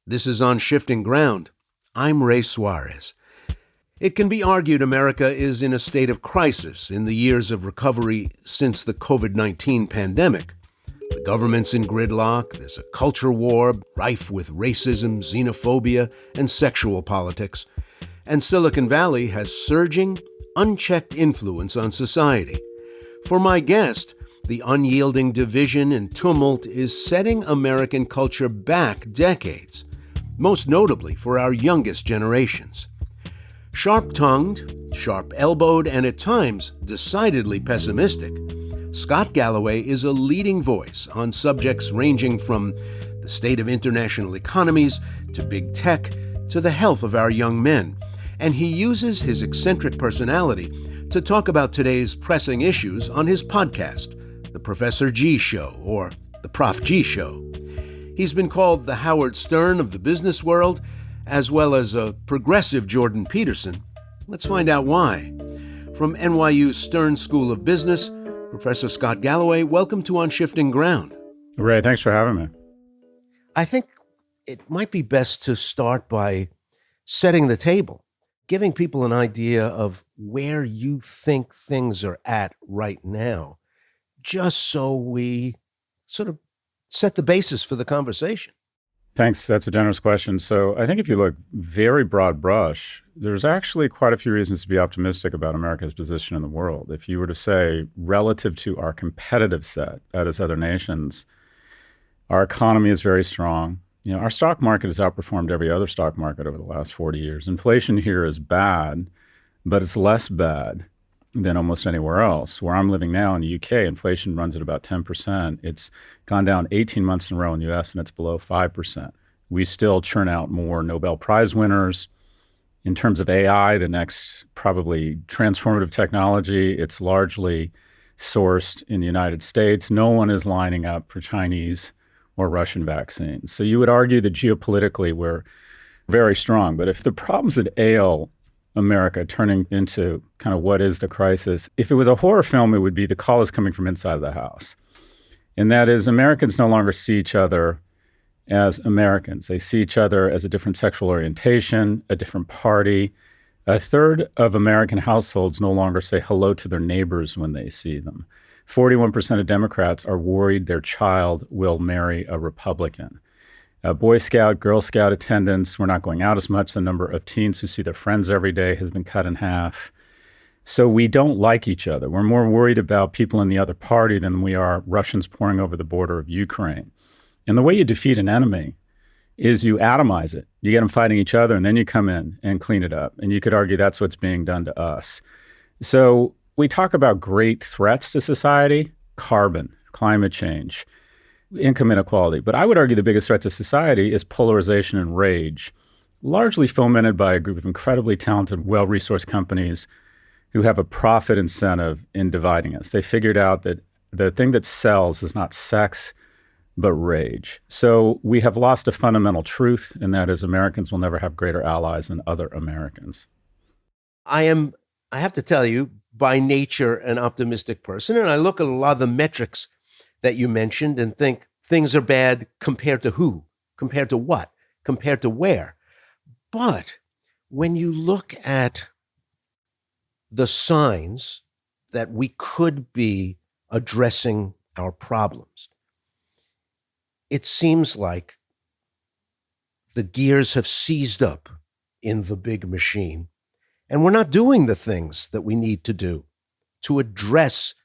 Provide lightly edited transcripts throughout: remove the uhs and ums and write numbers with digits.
This is On Shifting Ground. I'm Ray Suarez. It can be argued America is in a state of crisis in the years of recovery since the COVID-19 pandemic. The government's in gridlock, there's a culture war rife with racism, xenophobia, and sexual politics, and Silicon Valley has surging, unchecked influence on society. For my guest, the unyielding division and tumult is setting American culture back decades, most notably for our youngest generations. Sharp-tongued, sharp-elbowed, and at times decidedly pessimistic, Scott Galloway is a leading voice on subjects ranging from the state of international economies to big tech to the health of our young men, and he uses his eccentric personality to talk about today's pressing issues on his podcast, The Professor G Show, or The Prof G Show. He's been called the Howard Stern of the business world, as well as a progressive Jordan Peterson. Let's find out why. From NYU's Stern School of Business, Professor Scott Galloway, welcome to On Shifting Ground. Ray, thanks for having me. I think it might be best to start by setting the table, giving people an idea of where you think things are at right now, just so we sort of set the basis for the conversation. Thanks. That's a generous question. So I think if you look very broad brush, there's actually quite a few reasons to be optimistic about America's position in the world. If you were to say, relative to our competitive set, that is other nations, our economy is very strong. You know, our stock market has outperformed every other stock market over the last 40 years. Inflation here is bad, but it's less bad than almost anywhere else. Where I'm living now in the UK, inflation runs at about 10%. It's gone down 18 months in a row in the US, and it's below 5%. We still churn out more Nobel Prize winners. In terms of AI, the next probably transformative technology, it's largely sourced in the United States. No one is lining up for Chinese or Russian vaccines. So you would argue that geopolitically we're very strong. But if the problems that ail America turning into kind of what is the crisis, if it was a horror film, it would be the call is coming from inside the house. And that is, Americans no longer see each other as Americans. They see each other as a different sexual orientation, a different party. A third of American households no longer say hello to their neighbors when they see them. 41% of Democrats are worried their child will marry a Republican. Boy Scout, Girl Scout attendance, we're not going out as much. The number of teens who see their friends every day has been cut in half. So we don't like each other. We're more worried about people in the other party than we are Russians pouring over the border of Ukraine. And the way you defeat an enemy is you atomize it. You get them fighting each other, and then you come in and clean it up. And you could argue that's what's being done to us. So we talk about great threats to society: carbon, climate change, income inequality. But I would argue the biggest threat to society is polarization and rage, largely fomented by a group of incredibly talented, well-resourced companies who have a profit incentive in dividing us. They figured out that the thing that sells is not sex, but rage. So we have lost a fundamental truth, and that is Americans will never have greater allies than other Americans. I have to tell you, by nature, an optimistic person, and I look at a lot of the metrics that you mentioned and think things are bad compared to who, compared to what, compared to where. But when you look at the signs that we could be addressing our problems, it seems like the gears have seized up in the big machine, and we're not doing the things that we need to do to address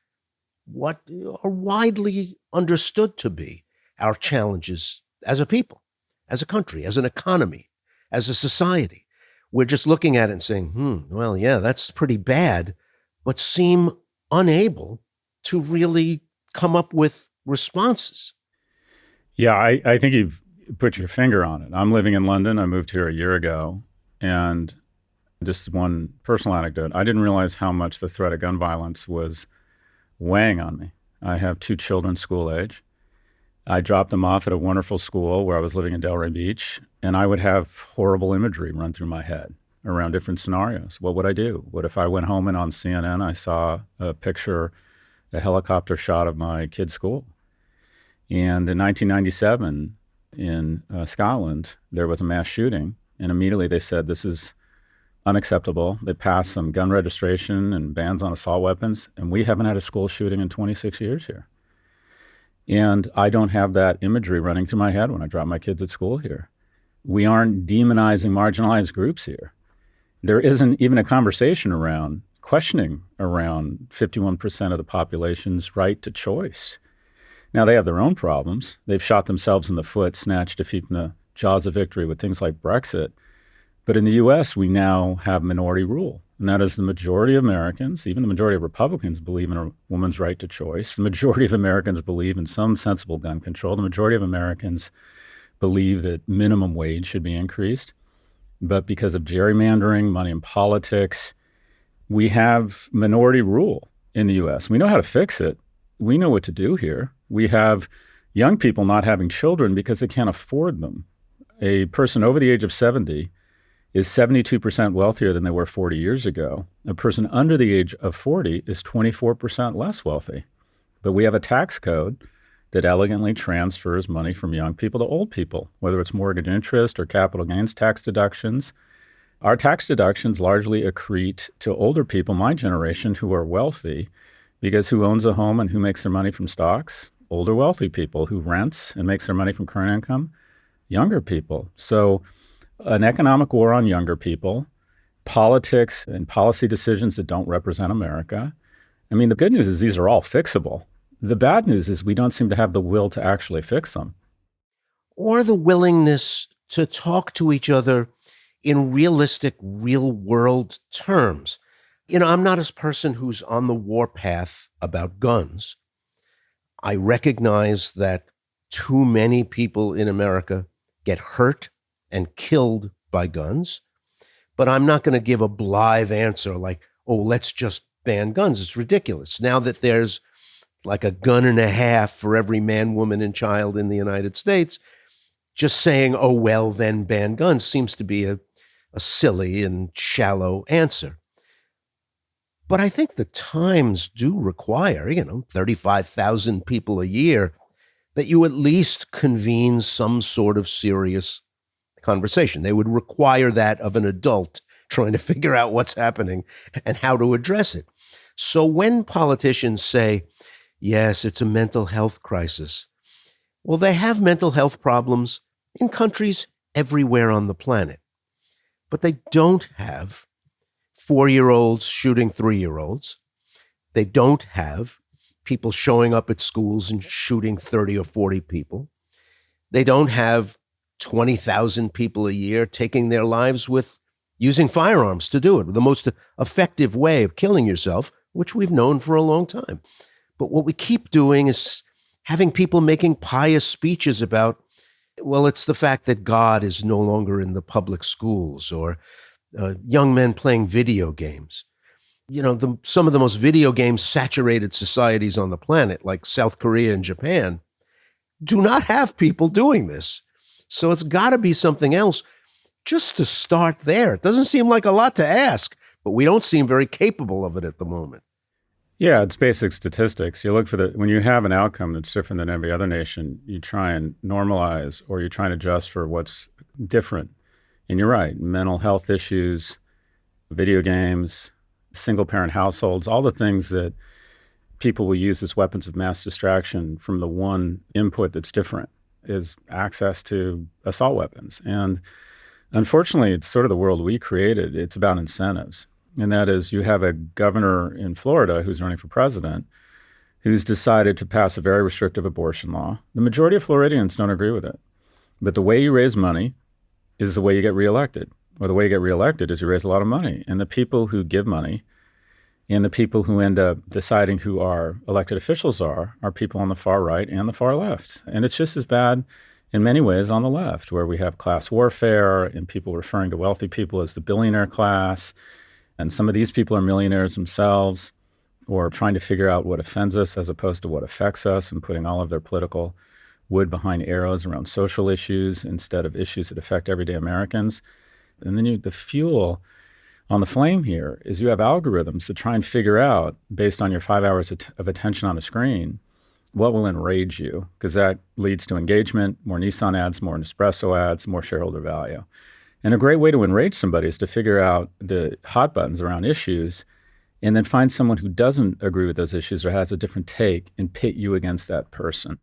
what are widely understood to be our challenges as a people, as a country, as an economy, as a society. We're just looking at it and saying, well, yeah, that's pretty bad, but seem unable to really come up with responses. Yeah, I think you've put your finger on it. I'm living in London. I moved here a year ago. And just one personal anecdote, I didn't realize how much the threat of gun violence was weighing on me. I have 2 children school age. I dropped them off at a wonderful school where I was living in Delray Beach, and I would have horrible imagery run through my head around different scenarios. What would I do? What if I went home and on CNN I saw a picture, a helicopter shot of my kid's school? And in 1997, in Scotland, there was a mass shooting, and immediately they said this is unacceptable. They passed some gun registration and bans on assault weapons, and we haven't had a school shooting in 26 years here. And I don't have that imagery running through my head when I drop my kids at school here. We aren't demonizing marginalized groups here. There isn't even a conversation around questioning around 51% of the population's right to choice. Now, they have their own problems. They've shot themselves in the foot, snatched defeat from the jaws of victory with things like Brexit. But in the U.S., we now have minority rule. And that is the majority of Americans, even the majority of Republicans, believe in a woman's right to choice. The majority of Americans believe in some sensible gun control. The majority of Americans believe that minimum wage should be increased. But because of gerrymandering, money in politics, we have minority rule in the U.S. We know how to fix it. We know what to do here. We have young people not having children because they can't afford them. A person over the age of 70 is 72% wealthier than they were 40 years ago. A person under the age of 40 is 24% less wealthy. But we have a tax code that elegantly transfers money from young people to old people, whether it's mortgage interest or capital gains tax deductions. Our tax deductions largely accrete to older people, my generation, who are wealthy, because who owns a home and who makes their money from stocks? Older wealthy people. Who rents and makes their money from current income? Younger people. So an economic war on younger people, politics and policy decisions that don't represent America. I mean, the good news is these are all fixable. The bad news is we don't seem to have the will to actually fix them. Or the willingness to talk to each other in realistic, real-world terms. You know, I'm not a person who's on the warpath about guns. I recognize that too many people in America get hurt and killed by guns, but I'm not going to give a blithe answer like, oh, let's just ban guns. It's ridiculous. Now that there's like a gun and a half for every man, woman, and child in the United States, just saying, oh, well, then ban guns seems to be a silly and shallow answer. But I think the times do require, 35,000 people a year, that you at least convene some sort of serious conversation. They would require that of an adult trying to figure out what's happening and how to address it. So when politicians say, yes, it's a mental health crisis, well, they have mental health problems in countries everywhere on the planet, but they don't have 4-year-olds shooting 3-year-olds. They don't have people showing up at schools and shooting 30 or 40 people. They don't have 20,000 people a year taking their lives with using firearms to do it, the most effective way of killing yourself, which we've known for a long time. But what we keep doing is having people making pious speeches about, well, it's the fact that God is no longer in the public schools, or young men playing video games. Some of the most video game saturated societies on the planet, like South Korea and Japan, do not have people doing this. So it's got to be something else just to start there. It doesn't seem like a lot to ask, but we don't seem very capable of it at the moment. Yeah, it's basic statistics. You look for when you have an outcome that's different than every other nation, you try and normalize, or you try and adjust for what's different. And you're right, mental health issues, video games, single-parent households, all the things that people will use as weapons of mass distraction from the one input that's different is access to assault weapons. And unfortunately, it's sort of the world we created. It's about incentives. And that is, you have a governor in Florida who's running for president who's decided to pass a very restrictive abortion law. The majority of Floridians don't agree with it. But the way you raise money is the way you get reelected. Or the way you get reelected is you raise a lot of money. And the people who give money and the people who end up deciding who our elected officials are people on the far right and the far left. And it's just as bad in many ways on the left, where we have class warfare and people referring to wealthy people as the billionaire class. And some of these people are millionaires themselves, or trying to figure out what offends us as opposed to what affects us, and putting all of their political wood behind arrows around social issues instead of issues that affect everyday Americans. And then the fuel on the flame here is you have algorithms that try and figure out, based on your 5 hours of attention on a screen, what will enrage you, because that leads to engagement, more Nissan ads, more Nespresso ads, more shareholder value. And a great way to enrage somebody is to figure out the hot buttons around issues and then find someone who doesn't agree with those issues or has a different take and pit you against that person.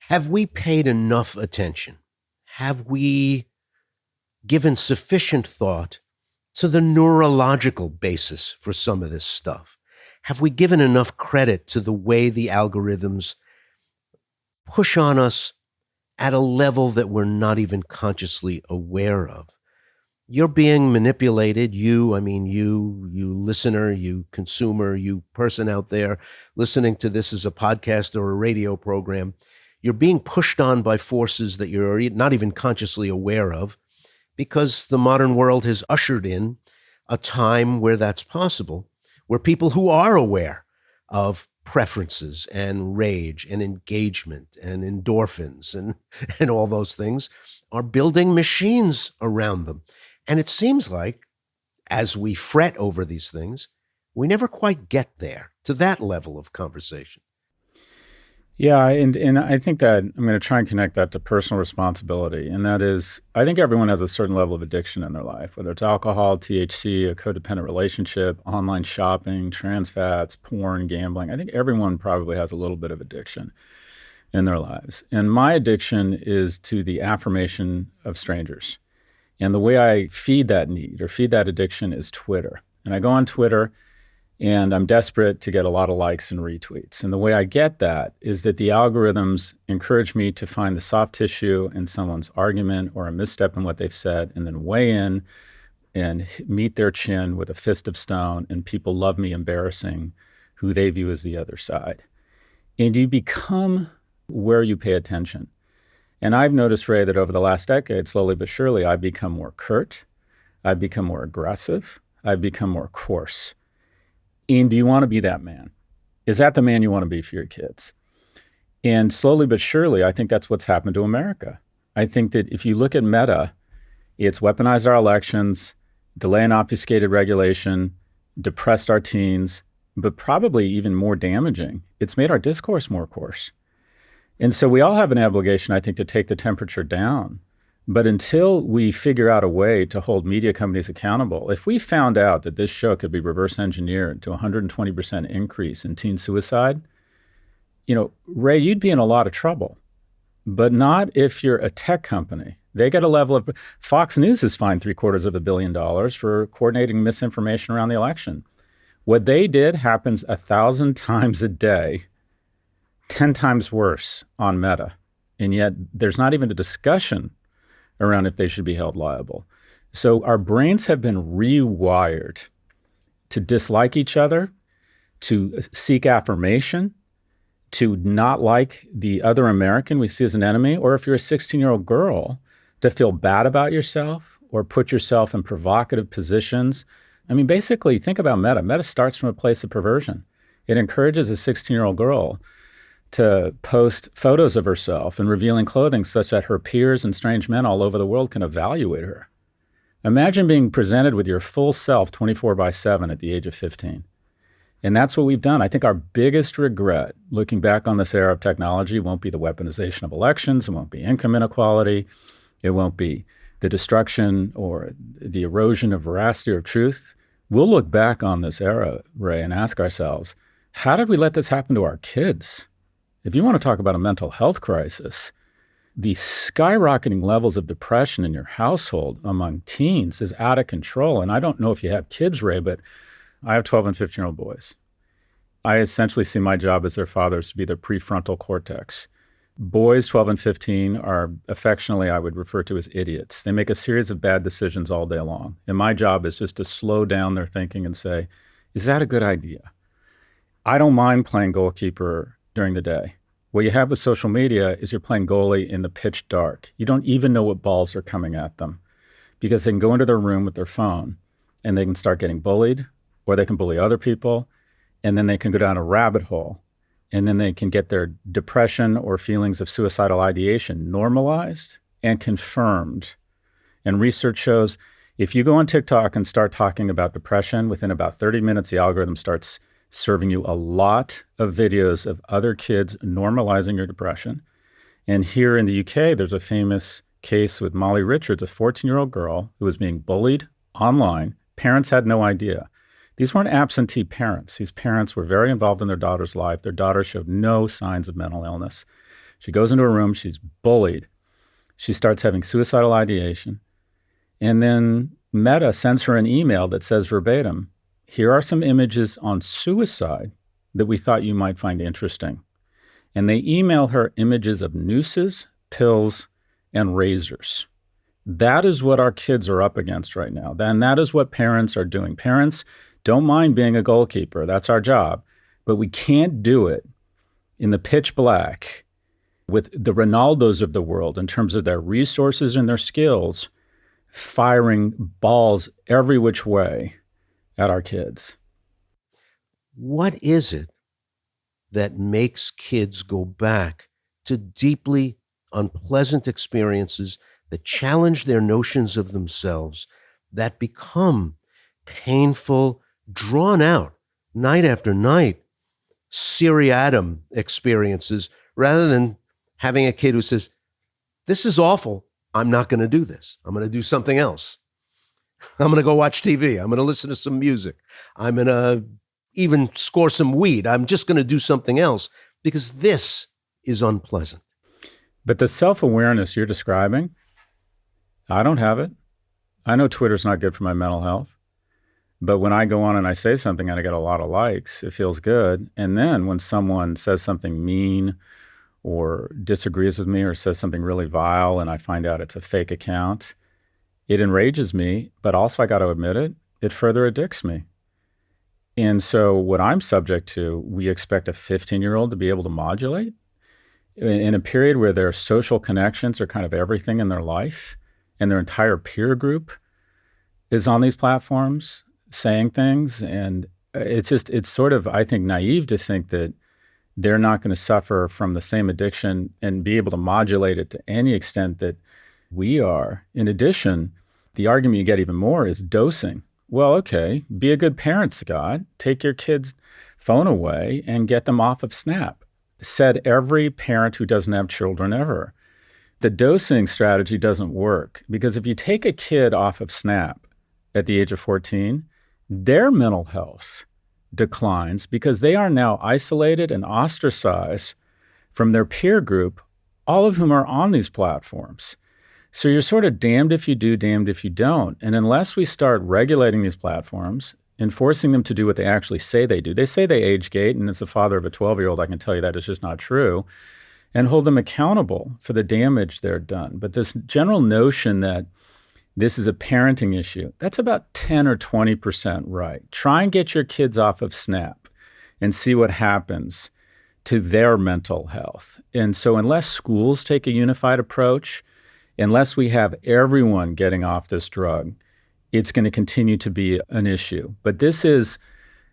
Have we paid enough attention? Have we given sufficient thought to the neurological basis for some of this stuff? Have we given enough credit to the way the algorithms push on us at a level that we're not even consciously aware of? You're being manipulated. You listener, you consumer, you person out there listening to this as a podcast or a radio program. You're being pushed on by forces that you're not even consciously aware of, because the modern world has ushered in a time where that's possible, where people who are aware of preferences and rage and engagement and endorphins and all those things are building machines around them. And it seems like, as we fret over these things, we never quite get there to that level of conversation. Yeah, and I think that I'm going to try and connect that to personal responsibility. And that is, I think everyone has a certain level of addiction in their life, whether it's alcohol, THC, a codependent relationship, online shopping, trans fats, porn, gambling. I think everyone probably has a little bit of addiction in their lives. And my addiction is to the affirmation of strangers. And the way I feed that need or feed that addiction is Twitter. And I go on Twitter and I'm desperate to get a lot of likes and retweets. And the way I get that is that the algorithms encourage me to find the soft tissue in someone's argument or a misstep in what they've said, and then weigh in and meet their chin with a fist of stone. And people love me embarrassing who they view as the other side. And you become where you pay attention. And I've noticed, Ray, that over the last decade, slowly but surely, I've become more curt. I've become more aggressive. I've become more coarse. And do you want to be that man? Is that the man you want to be for your kids? And slowly but surely, I think that's what's happened to America. I think that if you look at Meta, it's weaponized our elections, delay and obfuscated regulation, depressed our teens, but probably even more damaging, it's made our discourse more coarse. And so we all have an obligation, I think, to take the temperature down. But until we figure out a way to hold media companies accountable, if we found out that this show could be reverse engineered to 120% increase in teen suicide, Ray, you'd be in a lot of trouble. But not if you're a tech company. They get a level of, Fox News is fined $750 million for coordinating misinformation around the election. What they did happens 1,000 times a day, 10 times worse on Meta. And yet there's not even a discussion around if they should be held liable. So our brains have been rewired to dislike each other, to seek affirmation, to not like the other American we see as an enemy, or if you're a 16-year-old girl, to feel bad about yourself or put yourself in provocative positions. I mean, basically, think about Meta. Meta starts from a place of perversion. It encourages a 16-year-old girl to post photos of herself in revealing clothing such that her peers and strange men all over the world can evaluate her. Imagine being presented with your full self 24/7 at the age of 15. And that's what we've done. I think our biggest regret, looking back on this era of technology, won't be the weaponization of elections. It won't be income inequality. It won't be the destruction or the erosion of veracity or truth. We'll look back on this era, Ray, and ask ourselves, how did we let this happen to our kids? If you want to talk about a mental health crisis, the skyrocketing levels of depression in your household among teens is out of control. And I don't know if you have kids, Ray, but I have 12 and 15-year-old boys. I essentially see my job as their fathers to be their prefrontal cortex. Boys 12 and 15 are affectionately, I would refer to as idiots. They make a series of bad decisions all day long. And my job is just to slow down their thinking and say, is that a good idea? I don't mind playing goalkeeper during the day. What you have with social media is you're playing goalie in the pitch dark. You don't even know what balls are coming at them because they can go into their room with their phone and they can start getting bullied, or they can bully other people, and then they can go down a rabbit hole, and then they can get their depression or feelings of suicidal ideation normalized and confirmed. And research shows if you go on TikTok and start talking about depression, within about 30 minutes, the algorithm starts serving you a lot of videos of other kids normalizing your depression. And here in the UK, there's a famous case with Molly Richards, a 14-year-old girl who was being bullied online. Parents had no idea. These weren't absentee parents. These parents were very involved in their daughter's life. Their daughter showed no signs of mental illness. She goes into a room, she's bullied. She starts having suicidal ideation. And then Meta sends her an email that says verbatim, here are some images on suicide that we thought you might find interesting. And they email her images of nooses, pills, and razors. That is what our kids are up against right now. And that is what parents are doing. Parents don't mind being a goalkeeper. That's our job. But we can't do it in the pitch black with the Ronaldos of the world in terms of their resources and their skills, firing balls every which way at our kids. What is it that makes kids go back to deeply unpleasant experiences that challenge their notions of themselves, that become painful, drawn out, night after night, seriatim experiences, rather than having a kid who says, this is awful, I'm not going to do this. I'm going to do something else. I'm going to go watch TV. I'm going to listen to some music. I'm going to even score some weed. I'm just going to do something else because this is unpleasant. But the self-awareness you're describing, I don't have it. I know Twitter's not good for my mental health. But when I go on and I say something and I get a lot of likes, it feels good. And then when someone says something mean or disagrees with me or says something really vile and I find out it's a fake account, it enrages me, but also I got to admit it, it further addicts me. And so what I'm subject to, we expect a 15-year-old to be able to modulate in a period where their social connections are kind of everything in their life and their entire peer group is on these platforms saying things. And it's sort of, I think, naive to think that they're not going to suffer from the same addiction and be able to modulate it to any extent that we are. In addition, the argument you get even more is dosing. Well, okay, be a good parent, Scott. Take your kid's phone away and get them off of Snap. Said every parent who doesn't have children ever. The dosing strategy doesn't work because if you take a kid off of Snap at the age of 14, their mental health declines because they are now isolated and ostracized from their peer group, all of whom are on these platforms. So you're sort of damned if you do, damned if you don't. And unless we start regulating these platforms, enforcing them to do what they actually say they do, they say they age gate, and as the father of a 12-year-old, I can tell you that is just not true, and hold them accountable for the damage they're done. But this general notion that this is a parenting issue, that's about 10 or 20% right. Try and get your kids off of Snap and see what happens to their mental health. And so unless schools take a unified approach, unless we have everyone getting off this drug, it's going to continue to be an issue. But this is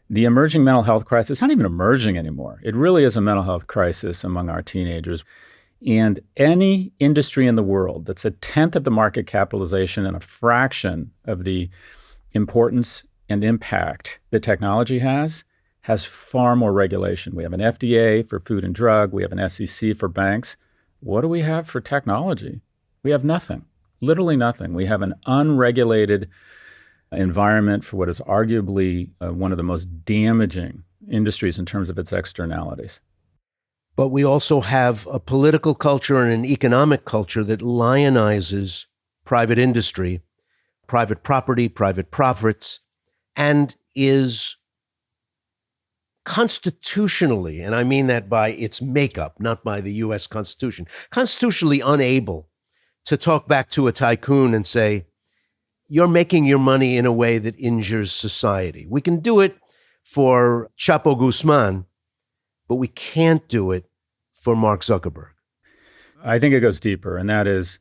the emerging mental health crisis. It's not even emerging anymore. It really is a mental health crisis among our teenagers. And any industry in the world that's a tenth of the market capitalization and a fraction of the importance and impact that technology has far more regulation. We have an FDA for food and drug. We have an SEC for banks. What do we have for technology? We have nothing, literally nothing. We have an unregulated environment for what is arguably one of the most damaging industries in terms of its externalities. But we also have a political culture and an economic culture that lionizes private industry, private property, private profits, and is constitutionally, and I mean that by its makeup, not by the U.S. Constitution, constitutionally unable to talk back to a tycoon and say, you're making your money in a way that injures society. We can do it for Chapo Guzman, but we can't do it for Mark Zuckerberg. I think it goes deeper, and that is,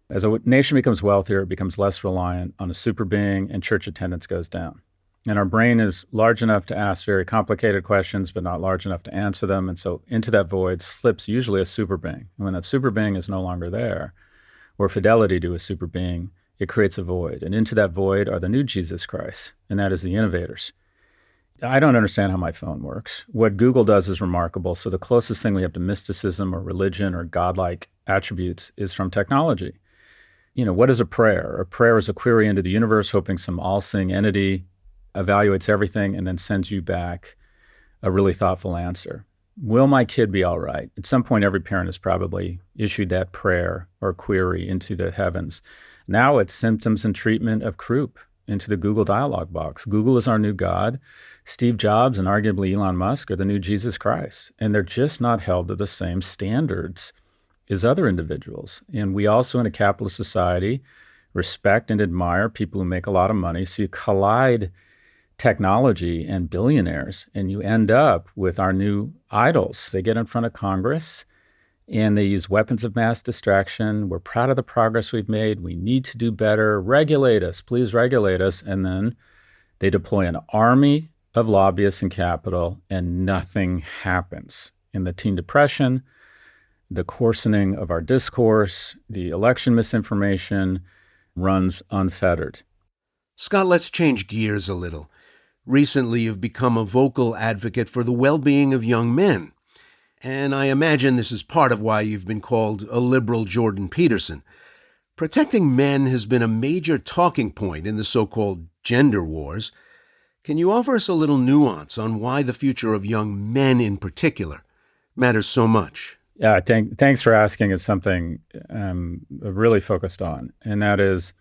as a nation becomes wealthier, it becomes less reliant on a super being, and church attendance goes down. And our brain is large enough to ask very complicated questions, but not large enough to answer them. And so into that void slips usually a super being. And when that super being is no longer there, or fidelity to a super being, it creates a void. And into that void are the new Jesus Christ, and that is the innovators. I don't understand how my phone works. What Google does is remarkable. So the closest thing we have to mysticism or religion or godlike attributes is from technology. What is a prayer? A prayer is a query into the universe, hoping some all-seeing entity evaluates everything and then sends you back a really thoughtful answer. Will my kid be all right? At some point, every parent has probably issued that prayer or query into the heavens. Now it's symptoms and treatment of croup into the Google dialog box. Google is our new God. Steve Jobs and arguably Elon Musk are the new Jesus Christ. And they're just not held to the same standards as other individuals. And we also, in a capitalist society, respect and admire people who make a lot of money. So you collide technology and billionaires, and you end up with our new idols. They get in front of Congress and they use weapons of mass distraction. We're proud of the progress we've made. We need to do better. Regulate us, please regulate us. And then they deploy an army of lobbyists in Capitol and nothing happens. In the teen depression, the coarsening of our discourse, the election misinformation runs unfettered. Scott, let's change gears a little. Recently, you've become a vocal advocate for the well-being of young men. And I imagine this is part of why you've been called a liberal Jordan Peterson. Protecting men has been a major talking point in the so-called gender wars. Can you offer us a little nuance on why the future of young men in particular matters so much? Yeah, thanks for asking. It's something I'm really focused on, and that is,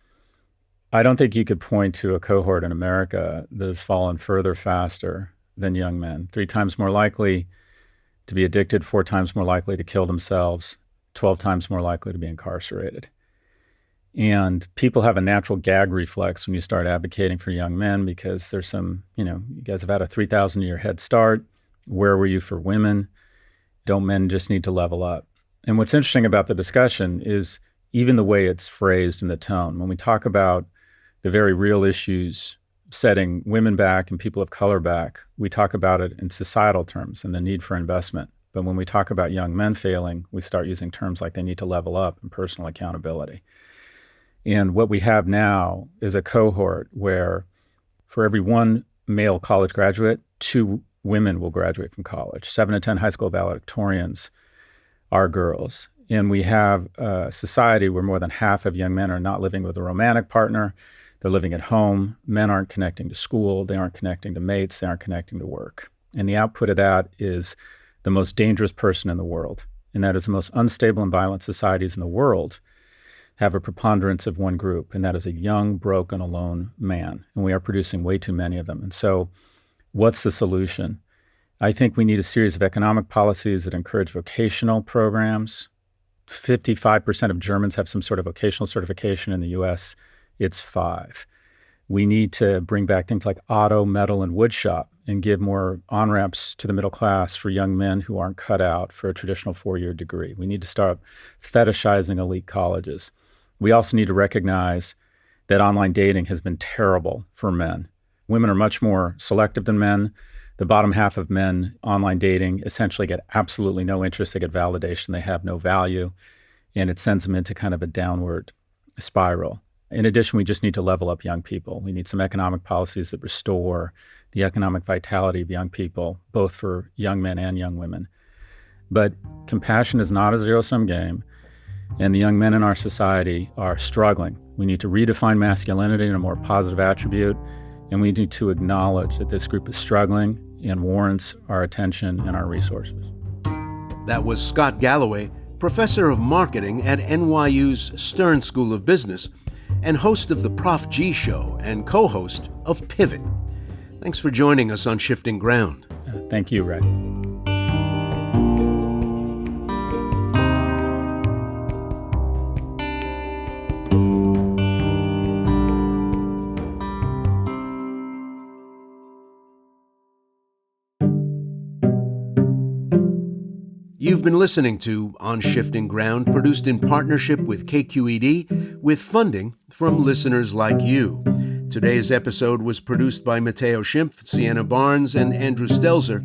I don't think you could point to a cohort in America that has fallen further faster than young men. 3 times more likely to be addicted, 4 times more likely to kill themselves, 12 times more likely to be incarcerated. And people have a natural gag reflex when you start advocating for young men because there's some, you guys have had a 3,000-year head start. Where were you for women? Don't men just need to level up? And what's interesting about the discussion is even the way it's phrased in the tone. When we talk about the very real issues setting women back and people of color back, we talk about it in societal terms and the need for investment. But when we talk about young men failing, we start using terms like they need to level up and personal accountability. And what we have now is a cohort where for every 1 male college graduate, 2 women will graduate from college. 7 to 10 high school valedictorians are girls. And we have a society where more than half of young men are not living with a romantic partner. They're living at home. Men aren't connecting to school. They aren't connecting to mates. They aren't connecting to work. And the output of that is the most dangerous person in the world. And that is the most unstable and violent societies in the world have a preponderance of one group, and that is a young, broken, alone man. And we are producing way too many of them. And so what's the solution? I think we need a series of economic policies that encourage vocational programs. 55% of Germans have some sort of vocational certification. In the US, it's 5. We need to bring back things like auto, metal, and wood shop and give more on-ramps to the middle class for young men who aren't cut out for a traditional 4-year degree. We need to start fetishizing elite colleges. We also need to recognize that online dating has been terrible for men. Women are much more selective than men. The bottom half of men online dating essentially get absolutely no interest. They get validation. They have no value. And it sends them into kind of a downward spiral. In addition, we just need to level up young people. We need some economic policies that restore the economic vitality of young people, both for young men and young women. But compassion is not a zero-sum game, and the young men in our society are struggling. We need to redefine masculinity in a more positive attribute, and we need to acknowledge that this group is struggling and warrants our attention and our resources. That was Scott Galloway, professor of marketing at NYU's Stern School of Business, and host of the Prof G Show and co-host of Pivot. Thanks for joining us on Shifting Ground. Thank you, Ray. You've been listening to On Shifting Ground, produced in partnership with KQED, with funding from listeners like you. Today's episode was produced by Matteo Schimpf, Sienna Barnes, and Andrew Stelzer.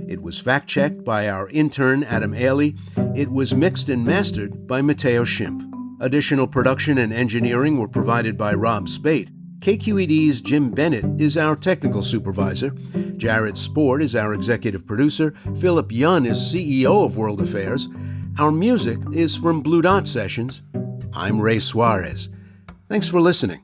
It was fact-checked by our intern, Adam Ailey. It was mixed and mastered by Matteo Schimpf. Additional production and engineering were provided by Rob Spate. KQED's Jim Bennett is our technical supervisor. Jared Sport is our executive producer. Philip Yun is CEO of World Affairs. Our music is from Blue Dot Sessions. I'm Ray Suarez. Thanks for listening.